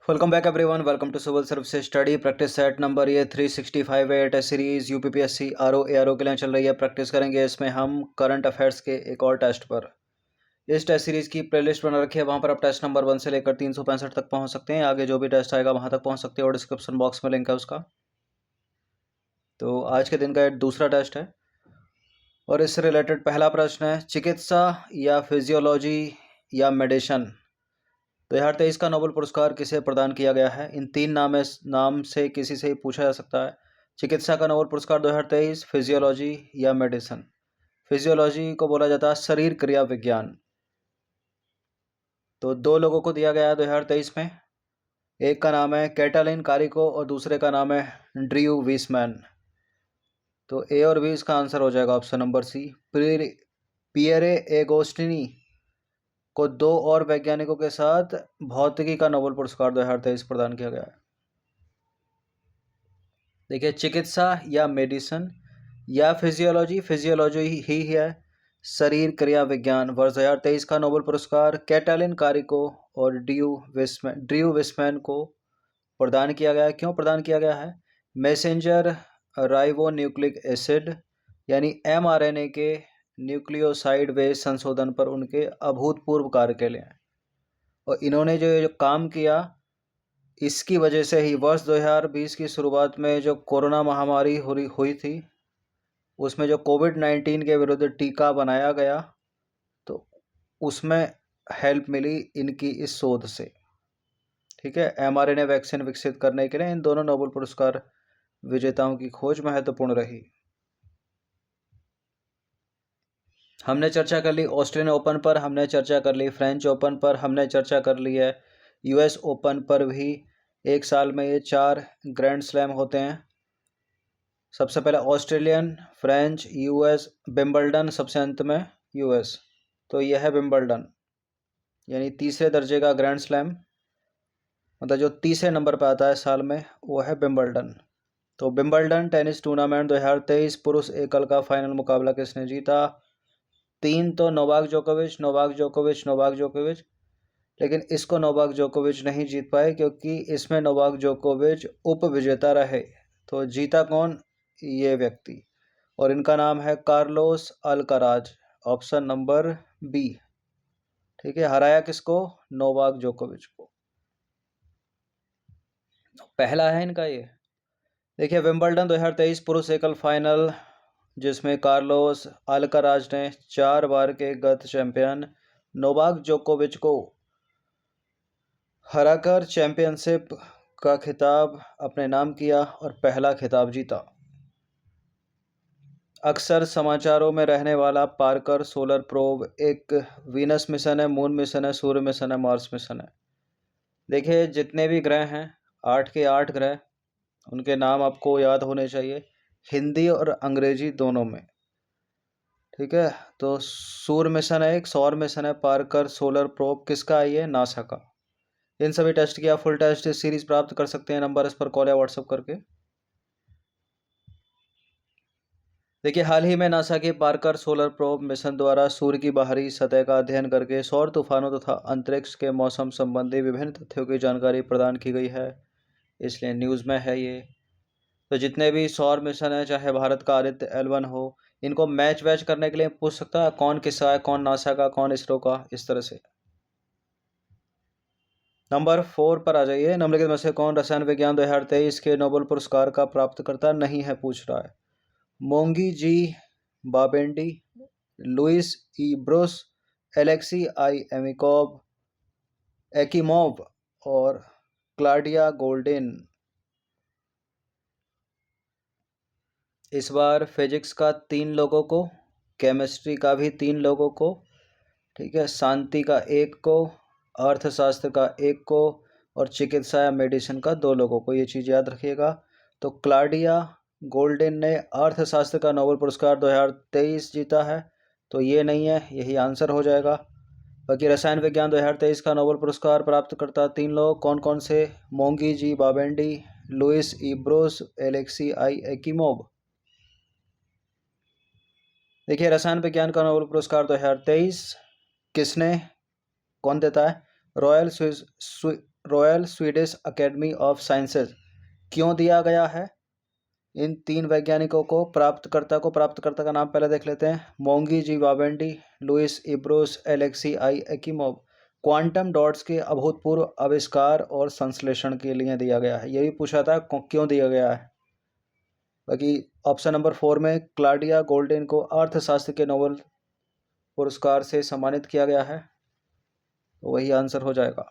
Welcome back everyone. Welcome to civil services study practice set number ये 365 है। Test series UPPSC RO ARO के लिए चल रही है। प्रैक्टिस करेंगे इसमें हम करंट अफेयर्स के एक और टेस्ट पर। इस टेस्ट सीरीज की प्लेलिस्ट बना रखी है, वहाँ पर आप टेस्ट नंबर 1 से लेकर 365 तक पहुँच सकते हैं। आगे जो भी टेस्ट आएगा वहाँ तक पहुँच सकते हैं और डिस्क्रिप्शन बॉक्स में लिंक है उसका। तो आज के दिन का दूसरा टेस्ट है और इससे रिलेटेड पहला प्रश्न है, चिकित्सा या फिजियोलॉजी या मेडिसिन 2023 का नोबेल पुरस्कार किसे प्रदान किया गया है? इन तीन नाम से किसी से ही पूछा जा सकता है। चिकित्सा का नोबेल पुरस्कार 2023, फिजियोलॉजी या मेडिसिन। फिजियोलॉजी को बोला जाता है शरीर क्रिया विज्ञान। तो दो लोगों को दिया गया है 2023 में। एक का नाम है कैटालिन कारिको और दूसरे का नाम है ड्रीव विसमैन। तो ए और बी इसका आंसर हो जाएगा option number C. Pierre Agostini को दो और वैज्ञानिकों के साथ भौतिकी का नोबेल पुरस्कार 2023 प्रदान किया गया है। देखिए, चिकित्सा या मेडिसिन या फिजियोलॉजी ही है शरीर क्रिया विज्ञान। वर्ष 2023 का नोबेल पुरस्कार कैटालिन कारिको और ड्रीव विसमैन को प्रदान किया गया है। क्यों प्रदान किया गया है? मैसेंजर राइबोन्यूक्लिक एसिड यानी mRNA के न्यूक्लियोसाइड बेस संशोधन पर उनके अभूतपूर्व कार्य के लिए। और इन्होंने जो काम किया, इसकी वजह से ही वर्ष 2020 की शुरुआत में जो कोरोना महामारी हुई थी, उसमें जो कोविड-19 के विरुद्ध टीका बनाया गया, तो उसमें हेल्प मिली इनकी इस शोध से। ठीक है, mRNA वैक्सीन विकसित करने के लिए इन दोनों नोबेल पुरस्कार विजेताओं की खोज महत्वपूर्ण रही। हमने चर्चा कर ली ऑस्ट्रेलियन ओपन पर, हमने चर्चा कर ली फ्रेंच ओपन पर, हमने चर्चा कर ली है यूएस ओपन पर भी। एक साल में ये 4 ग्रैंड स्लैम होते हैं। सबसे पहले ऑस्ट्रेलियन, फ्रेंच, यूएस, विंबलडन, सबसे अंत में यूएस। तो यह है विंबलडन, यानी तीसरे दर्जे का ग्रैंड स्लैम, मतलब जो तीसरे नंबर पर आता है साल में, वो है विंबलडन। तो विंबलडन टेनिस टूर्नामेंट 2023 पुरुष एकल का फाइनल मुकाबला किसने जीता? 3 तो नोवाक जोकोविच, लेकिन इसको नोवाक जोकोविच नहीं जीत पाए क्योंकि इसमें नोवाक जोकोविच उप विजेता रहे। तो जीता कौन? ये व्यक्ति, और इनका नाम है Carlos Alcaraz, option number B. ठीक है, हराया किसको? नोवाक जोकोविच को। पहला है इनका ये। देखिए, विंबलडन 2023 पुरुष एकल फाइनल, जिसमें कार्लोस अल्काराज ने 4 बार के गत चैंपियन नोवाक जोकोविच को हराकर चैंपियनशिप का खिताब अपने नाम किया और पहला खिताब जीता। अक्सर समाचारों में रहने वाला पार्कर सोलर प्रोब एक वीनस मिशन है, मून मिशन है, सूर्य मिशन है, मार्स मिशन है। देखिए, जितने भी ग्रह हैं, 8 के 8 ग्रह, उनके नाम आपको याद होने चाहिए, हिंदी और अंग्रेजी दोनों में। ठीक है, तो सूर्य मिशन है एक, सौर मिशन है, पार्कर सोलर प्रोब किसका है? ये नासा का। इन सभी टेस्ट की आप फुल टेस्ट सीरीज प्राप्त कर सकते हैं नंबर इस पर कॉल या व्हाट्सएप करके। देखिए, हाल ही में नासा के पार्कर सोलर प्रोब मिशन द्वारा सूर्य की बाहरी सतह का अध्ययन करके सौर तूफानों तथा अंतरिक्ष के मौसम संबंधी विभिन्न तथ्यों की जानकारी प्रदान की गई है, इसलिए न्यूज़ में है ये। तो जितने भी सौर मिशन है, चाहे भारत का आदित्य L1 हो, इनको मैच वैच करने के लिए पूछ सकता है कौन किसका है, कौन नासा का, कौन इसरो का, इस तरह से। नंबर 4 पर आ जाइए। निम्नलिखित में से कौन रसायन विज्ञान 2023 के नोबेल पुरस्कार का प्राप्तकर्ता नहीं है, पूछ रहा है। मोंगी जी बाबेंडी, लुइस ई ब्रुस, एलेक्सी आई एकिमोव और क्लाडिया गोल्डिन। इस बार फिजिक्स का 3 लोगों को, केमिस्ट्री का भी 3 लोगों को, ठीक है, शांति का 1 को, अर्थशास्त्र का 1 को और चिकित्सा या मेडिसिन का 2 लोगों को। ये चीज़ याद रखिएगा। तो क्लाडिया गोल्डिन ने अर्थशास्त्र का नोबेल पुरस्कार 2023 जीता है, तो ये नहीं है, यही आंसर हो जाएगा। बाकी रसायन विज्ञान 2023 का नोबेल पुरस्कार प्राप्त करता 3 लोग, कौन कौन से? मोंगी जी बाबेंडी, लुइस ई ब्रुस, एलेक्सी आई एकिमोव। देखिए, रसायन विज्ञान का नोबेल पुरस्कार 2023 किसने, कौन देता है? Royal Swedish academy of sciences क्यों दिया गया है? इन 3 वैज्ञानिकों को प्राप्तकर्ता का नाम पहले देख लेते हैं। मोंगी जी बावेंडी, लुइस इब्रोस, एलेक्सी आई एक्िमोव क्वांटम डॉट्स के अभूतपूर्व आविष्कार और संश्लेषण के लिए दिया गया है। ये भी पूछा था क्यों दिया गया है। बाकी ऑप्शन नंबर 4 में क्लाउडिया गोल्डिन को अर्थशास्त्र के नोबेल पुरस्कार से सम्मानित किया गया है, तो वही आंसर हो जाएगा।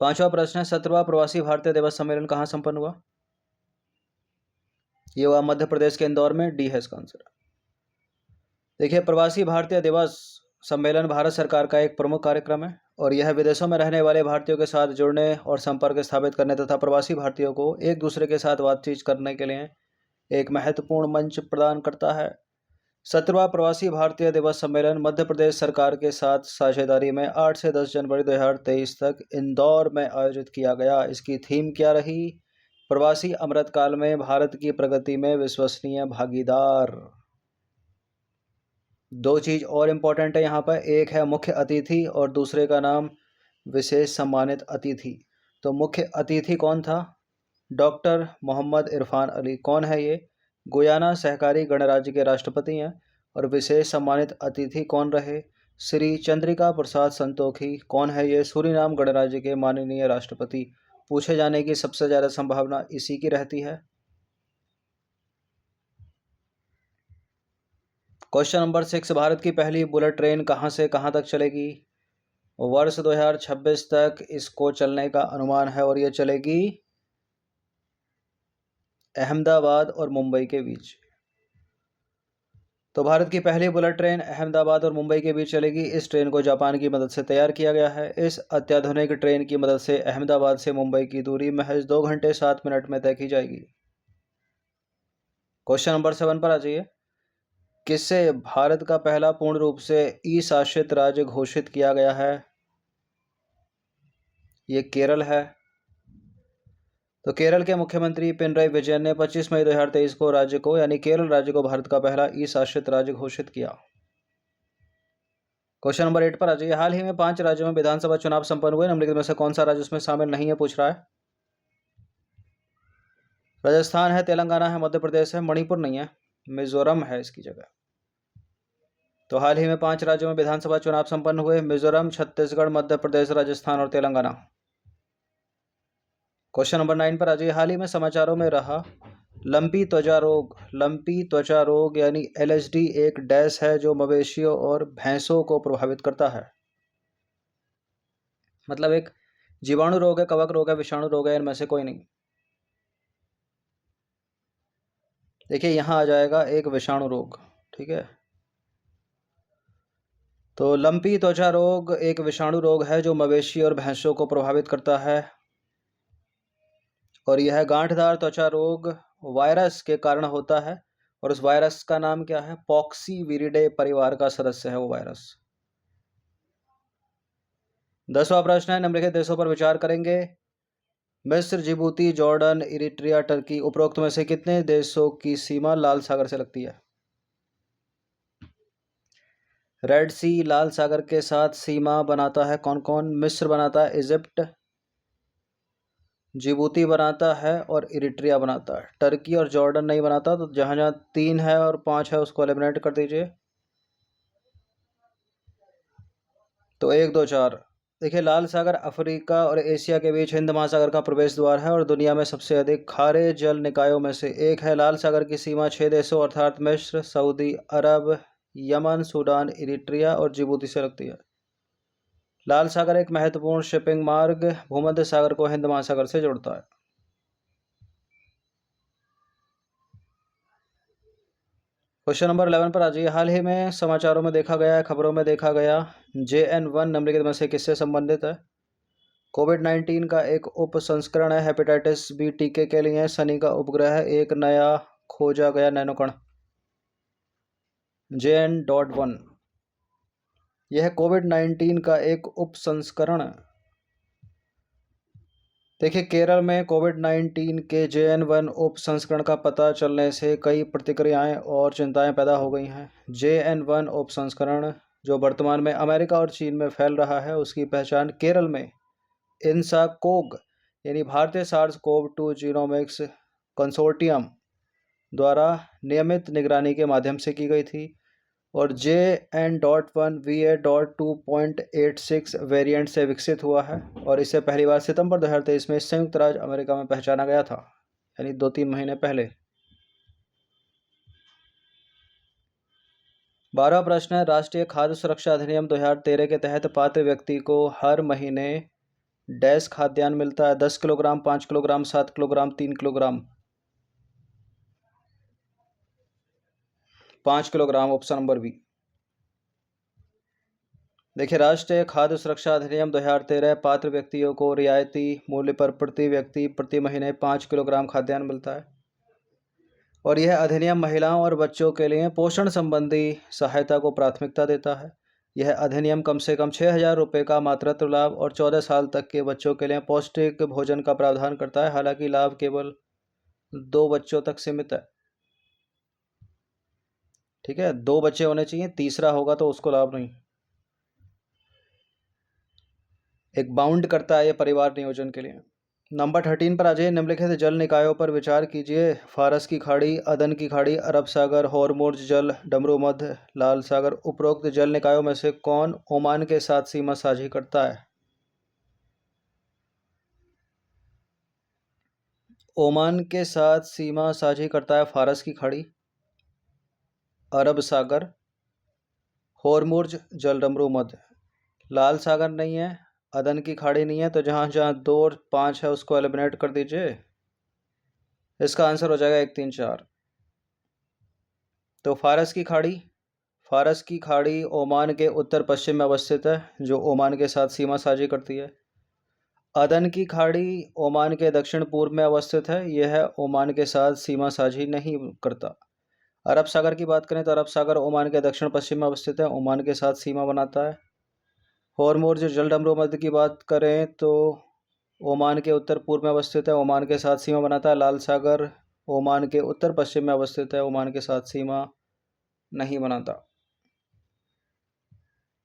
5वां प्रश्न है, 17वां प्रवासी भारतीय दिवस सम्मेलन कहाँ संपन्न हुआ? ये हुआ मध्य प्रदेश के इंदौर में। डी है इसका आंसर। देखिए, प्रवासी भारतीय दिवस सम्मेलन भारत सरकार का एक प्रमुख कार्यक्रम है और यह विदेशों में रहने वाले भारतीयों के साथ जुड़ने और संपर्क स्थापित करने तथा प्रवासी भारतीयों को एक दूसरे के साथ बातचीत करने के लिए एक महत्वपूर्ण मंच प्रदान करता है। 17वां प्रवासी भारतीय दिवस सम्मेलन मध्य प्रदेश सरकार के साथ साझेदारी में 8 से 10 जनवरी 2023 तक इंदौर में आयोजित किया गया। इसकी थीम क्या रही? प्रवासी अमृतकाल में भारत की प्रगति में विश्वसनीय भागीदार। 2 चीज़ और इम्पोर्टेंट है यहाँ पर, एक है मुख्य अतिथि और दूसरे का नाम विशेष सम्मानित अतिथि। तो मुख्य अतिथि कौन था? डॉक्टर मोहम्मद इरफान अली। कौन है ये? गुयाना सहकारी गणराज्य के राष्ट्रपति हैं। और विशेष सम्मानित अतिथि कौन रहे? श्री चंद्रिका प्रसाद संतोखी। कौन है ये? सूरीनाम गणराज्य के माननीय राष्ट्रपति। पूछे जाने की सबसे ज़्यादा संभावना इसी की रहती है। क्वेश्चन नंबर 6, भारत की पहली बुलेट ट्रेन कहाँ से कहाँ तक चलेगी? वर्ष 2026 तक इसको चलने का अनुमान है और ये चलेगी अहमदाबाद और मुंबई के बीच। तो भारत की पहली बुलेट ट्रेन अहमदाबाद और मुंबई के बीच चलेगी। इस ट्रेन को जापान की मदद से तैयार किया गया है। इस अत्याधुनिक ट्रेन की मदद से अहमदाबाद से मुंबई की दूरी महज 2 घंटे 7 मिनट में तय की जाएगी। क्वेश्चन नंबर 7 पर आ जाइए। किससे भारत का पहला पूर्ण रूप से ई शासित राज्य घोषित किया गया है? ये केरल है। तो केरल के मुख्यमंत्री पिनराई विजयन ने 25 मई 2023 को राज्य को यानी केरल राज्य को भारत का पहला ई शासित राज्य घोषित किया। क्वेश्चन नंबर 8 पर आ जाइए। हाल ही में 5 राज्यों में विधानसभा चुनाव संपन्न हुए, निम्नलिखित में से कौन सा राज्य उसमें शामिल नहीं है? पूछ रहा है। राजस्थान है, तेलंगाना है, मध्य प्रदेश है, मणिपुर नहीं है, मिजोरम है इसकी जगह। तो हाल ही में 5 राज्यों में विधानसभा चुनाव संपन्न हुए, मिजोरम, छत्तीसगढ़, मध्य प्रदेश, राजस्थान और तेलंगाना। क्वेश्चन नंबर 9 पर आ जाइए। हाल ही में समाचारों में रहा लंपी त्वचा रोग यानी LSD एक डैश है जो मवेशियों और भैंसों को प्रभावित करता है। मतलब एक जीवाणु रोग है, कवक रोग है, विषाणु रोग है, इनमें से कोई नहीं। देखिए यहाँ आ जाएगा एक विषाणु रोग। ठीक है, तो लंपी त्वचा रोग एक विषाणु रोग है जो मवेशी और भैंसों को प्रभावित करता है और यह गांठदार त्वचा रोग वायरस के कारण होता है और उस वायरस का नाम क्या है? पॉक्सीविरिडे परिवार का सदस्य है वो वायरस। 10वां प्रश्न है, निम्नलिखित देशों पर विचार करेंगे। मिस्र, जिबूती, जॉर्डन, इरिट्रिया, टर्की। उपरोक्त में से कितने देशों की सीमा लाल सागर से लगती है? रेड सी लाल सागर के साथ सीमा बनाता है कौन कौन? मिस्र बनाता है, इजिप्ट, जिबूती बनाता है और इरिट्रिया बनाता है। टर्की और जॉर्डन नहीं बनाता। तो जहाँ जहाँ 3 है और 5 है उसको एलिमिनेट कर दीजिए। तो 1, 2, 4। देखिए, लाल सागर अफ्रीका और एशिया के बीच हिंद महासागर का प्रवेश द्वार है और दुनिया में सबसे अधिक खारे जल निकायों में से एक है। लाल सागर की सीमा 6 देशों अर्थात मिस्र, सऊदी अरब, यमन, सूडान, इरिट्रिया और जिबूती से लगती है। लाल सागर एक महत्वपूर्ण शिपिंग मार्ग भूमध्य सागर को हिंद महासागर से जोड़ता है। क्वेश्चन नंबर 11 पर आ जाइए। हाल ही में समाचारों में देखा गया है, खबरों में देखा गया, JN1 निम्नलिखित में से किससे संबंधित है? कोविड-19 का एक उप संस्करण है। हेपेटाइटिस बी टीके के लिए शनि का उपग्रह है एक नया खोजा गया नैनोकण JN.1। यह कोविड-19 का एक उप संस्करण है। देखिए, केरल में कोविड-19 के JN1 उप संस्करण का पता चलने से कई प्रतिक्रियाएं और चिंताएं पैदा हो गई हैं। JN1 उप संस्करण जो वर्तमान में अमेरिका और चीन में फैल रहा है, उसकी पहचान केरल में इंसाकोग यानी भारतीय सार्स कोव 2 जीनोमिक्स कंसोर्टियम द्वारा नियमित निगरानी के माध्यम से की गई थी और JN.1 VA.2.86 वेरिएंट से विकसित हुआ है और इसे पहली बार सितंबर 2023 में संयुक्त राज्य अमेरिका में पहचाना गया था, यानी 2-3 महीने पहले। 12वां प्रश्न है, राष्ट्रीय खाद्य सुरक्षा अधिनियम 2013 के तहत पात्र व्यक्ति को हर महीने डैश खाद्यान्न मिलता है? 10 kilogram, 5 kilogram, 7 kilogram, 3 kilogram? 5 kilogram, option number B. देखिए, राष्ट्रीय खाद्य सुरक्षा अधिनियम 2013 पात्र व्यक्तियों को रियायती मूल्य पर प्रति व्यक्ति प्रति महीने 5 किलोग्राम खाद्यान्न मिलता है और यह अधिनियम महिलाओं और बच्चों के लिए पोषण संबंधी सहायता को प्राथमिकता देता है। यह अधिनियम कम से कम 6,000 रुपये का मातृत्व लाभ और 14 साल तक के बच्चों के लिए पौष्टिक भोजन का प्रावधान करता है। हालांकि लाभ केवल 2 बच्चों तक सीमित है। ठीक है, 2 बच्चे होने चाहिए, तीसरा होगा तो उसको लाभ नहीं। एक बाउंड करता है ये परिवार नियोजन के लिए। नंबर 13 पर आ जाइए। निम्नलिखित जल निकायों पर विचार कीजिए। फारस की खाड़ी, अदन की खाड़ी, अरब सागर, हॉर्मुज़ जल, डमरू मध्य, लाल सागर। उपरोक्त जल निकायों में से कौन ओमान के साथ सीमा साझी करता है? ओमान के साथ सीमा साझी करता है फारस की खाड़ी, अरब सागर, हॉर्मुज़ जल, डमरू मध्य। लाल सागर नहीं है, अदन की खाड़ी नहीं है, तो जहाँ जहाँ 2 और 5 है उसको एलिमिनेट कर दीजिए। इसका आंसर हो जाएगा 1, 3, 4। तो फारस की खाड़ी ओमान के उत्तर पश्चिम में अवस्थित है, जो ओमान के साथ सीमा साझी करती है। अदन की खाड़ी ओमान के दक्षिण पूर्व में अवस्थित है, यह ओमान के साथ सीमा साझी नहीं करता। अरब सागर की बात करें तो अरब सागर ओमान के दक्षिण पश्चिम में अवस्थित है, ओमान के साथ सीमा बनाता है। हॉर्मुज़ जल, डमरू मध्य की बात करें तो ओमान के उत्तर पूर्व में अवस्थित है, ओमान के साथ सीमा बनाता है। लाल सागर ओमान के उत्तर पश्चिम में अवस्थित है, ओमान के साथ सीमा नहीं बनाता।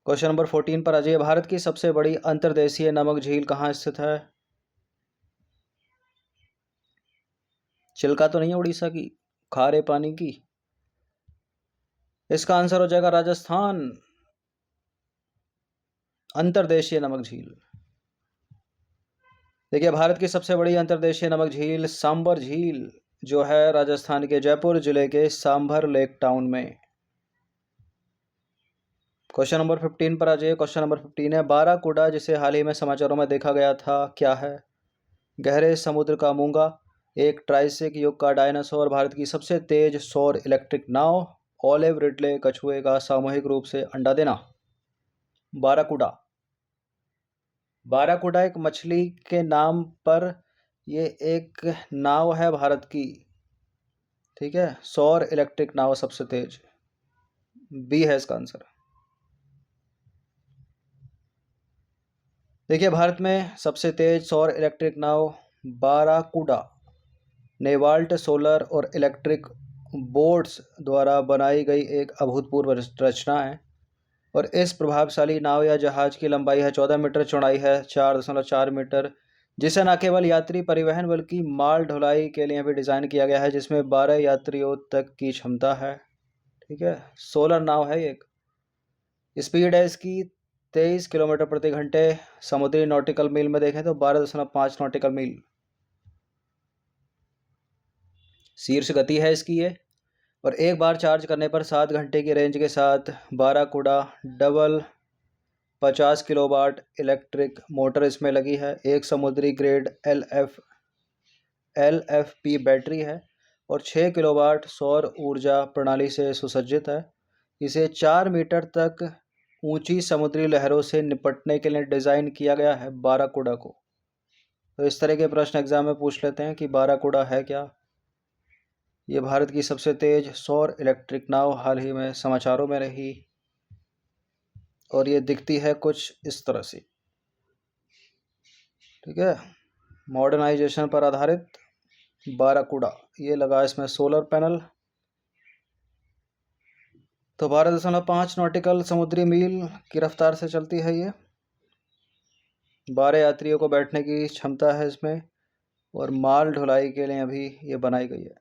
क्वेश्चन नंबर 14 पर आ जाइए। भारत की सबसे बड़ी अंतर्देशीय नमक झील कहाँ स्थित है? चिल्का तो नहीं है उड़ीसा की, खारे पानी की? इसका आंसर हो जाएगा राजस्थान, अंतर्देशीय नमक झील। देखिए, भारत की सबसे बड़ी अंतर्देशीय नमक झील सांबर झील जो है राजस्थान के जयपुर जिले के सांभर लेक टाउन में। क्वेश्चन नंबर 15 पर आ जाइए। क्वेश्चन नंबर 15 है, बाराकूडा जिसे हाल ही में समाचारों में देखा गया था, क्या है? गहरे समुद्र का मूंगा, एक ट्राइसिक युग का डायनासोर, भारत की सबसे तेज सौर इलेक्ट्रिक नाव, ओलिव रिडले कछुए का सामूहिक रूप से अंडा देना। बाराकूडा एक मछली के नाम पर ये एक नाव है भारत की। ठीक है, सौर इलेक्ट्रिक नाव सबसे तेज, बी है इसका आंसर। देखिए, भारत में सबसे तेज सौर इलेक्ट्रिक नाव बाराकूडा नेवाल्ट सोलर और इलेक्ट्रिक बोट्स द्वारा बनाई गई एक अभूतपूर्व रचना है और इस प्रभावशाली नाव या जहाज की लंबाई है 14 मीटर, चौड़ाई है 4.4 मीटर, जिसे न केवल यात्री परिवहन बल्कि माल ढुलाई के लिए भी डिज़ाइन किया गया है, जिसमें 12 यात्रियों तक की क्षमता है। ठीक है, सोलर नाव है एक। स्पीड है इसकी 23 किलोमीटर प्रति घंटे, समुद्री नॉटिकल मील में देखें तो 12.5 नॉटिकल मील शीर्ष गति है इसकी ये। और एक बार चार्ज करने पर 7 घंटे की रेंज के साथ बाराकूडा डबल 50 किलोवाट इलेक्ट्रिक मोटर इसमें लगी है। एक समुद्री ग्रेड LFP बैटरी है और 6 किलोवाट सौर ऊर्जा प्रणाली से सुसज्जित है। इसे 4 मीटर तक ऊंची समुद्री लहरों से निपटने के लिए डिज़ाइन किया गया है बाराकूडा को। तो इस तरह के प्रश्न एग्जाम में पूछ लेते हैं कि बाराकूडा है क्या। ये भारत की सबसे तेज सौर इलेक्ट्रिक नाव हाल ही में समाचारों में रही और ये दिखती है कुछ इस तरह से। ठीक है, मॉडर्नाइजेशन पर आधारित बाराकूडा, ये लगा इसमें सोलर पैनल। तो 12.5 नॉटिकल समुद्री मील की रफ्तार से चलती है ये। 12 यात्रियों को बैठने की क्षमता है इसमें, और माल ढुलाई के लिए अभी ये बनाई गई है।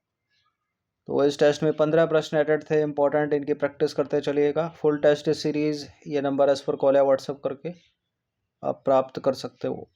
तो इस टेस्ट में 15 प्रश्न एटेड थे इंपॉर्टेंट, इनकी प्रैक्टिस करते चलिएगा। फुल टेस्ट सीरीज़ ये नंबर एस पर कॉल या व्हाट्सअप करके आप प्राप्त कर सकते हो।